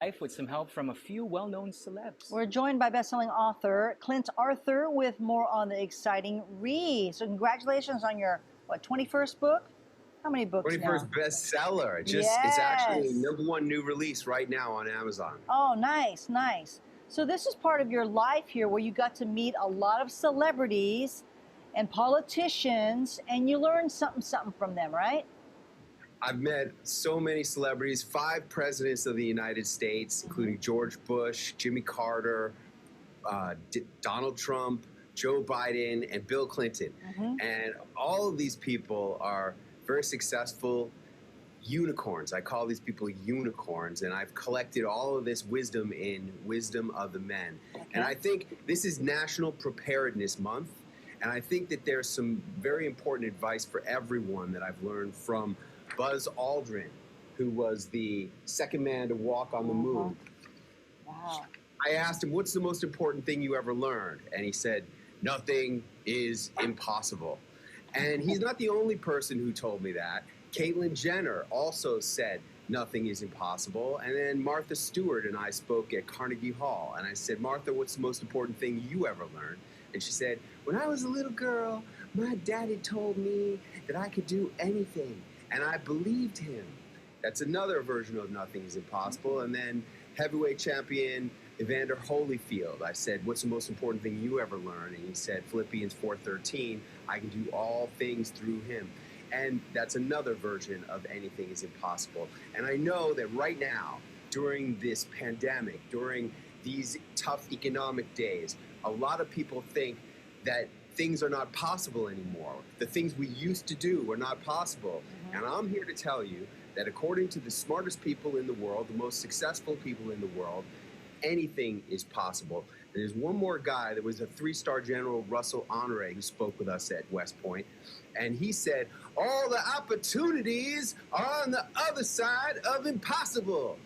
life with some help from a few well-known celebs. We're joined by best-selling author Clint Arthur with more on the exciting read. So congratulations on your, 21st book? How many books 21st now? bestseller. It's Yes. actually #1 new release right now on Amazon. Oh, nice, nice. So this is part of your life here where you got to meet a lot of celebrities and politicians, and you learned something from them, right? I've met so many celebrities, 5 presidents of the United States, including George Bush, Jimmy Carter, Donald Trump, Joe Biden, and Bill Clinton. And all of these people are very successful unicorns. I call these people unicorns, and I've collected all of this wisdom in Wisdom of the Men. And I think this is National Preparedness Month, and I think that there's some very important advice for everyone that I've learned from Buzz Aldrin, who was the second man to walk on the moon. Wow. I asked him, what's the most important thing you ever learned? And he said, nothing is impossible. And he's not the only person who told me that. Caitlyn Jenner also said nothing is impossible. And then Martha Stewart and I spoke at Carnegie Hall. And I said, Martha, what's the most important thing you ever learned? And she said, when I was a little girl, my daddy told me that I could do anything. And I believed him. That's another version of nothing is impossible. And then heavyweight champion Evander Holyfield, I said, what's the most important thing you ever learned? And he said, Philippians 4:13, I can do all things through him. And that's another version of anything is impossible. And I know that right now, during this pandemic, during these tough economic days, a lot of people think that things are not possible anymore. The things we used to do are not possible. And I'm here to tell you that according to the smartest people in the world, the most successful people in the world, anything is possible. And there's one more guy, there was a 3-star General Russell Honore who spoke with us at West Point. And he said, all the opportunities are on the other side of impossible.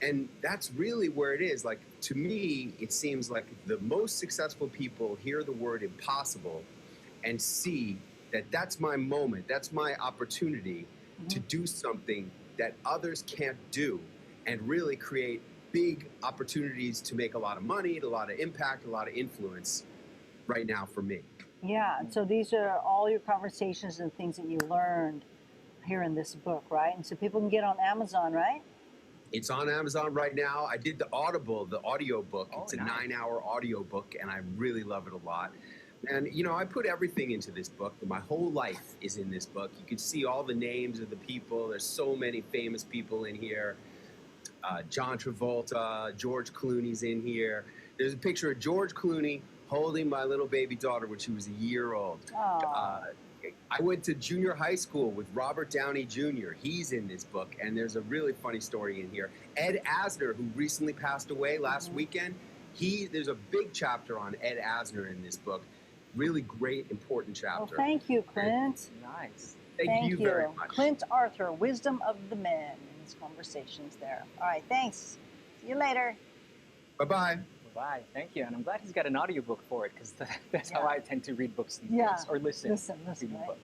And that's really where it is. Like, to me, it seems like the most successful people hear the word impossible and see that that's my moment, that's my opportunity to do something that others can't do and really create big opportunities to make a lot of money, a lot of impact, a lot of influence right now for me. Yeah, and so these are all your conversations and things that you learned here in this book, right? And so people can get on Amazon, right? It's on Amazon right now. I did the Audible, the audio book. Oh, it's a nice. 9-hour audio book, and I really love it a lot. And, you know, I put everything into this book. My whole life is in this book. You can see all the names of the people. There's so many famous people in here. John Travolta, George Clooney's in here. There's a picture of George Clooney holding my little baby daughter when she was a year old. I went to junior high school with Robert Downey Jr. He's in this book, and there's a really funny story in here. Ed Asner, who recently passed away last weekend, there's a big chapter on Ed Asner in this book. Really great, important chapter. Well, thank you, Clint. Nice. Thank you very much. Clint Arthur, Wisdom of the Men, in his conversations there. All right, thanks. See you later. Bye-bye. Bye. Thank you. And I'm glad he's got an audiobook for it, because that's how I tend to read books these Yeah. days, or listen Listen, to right? books.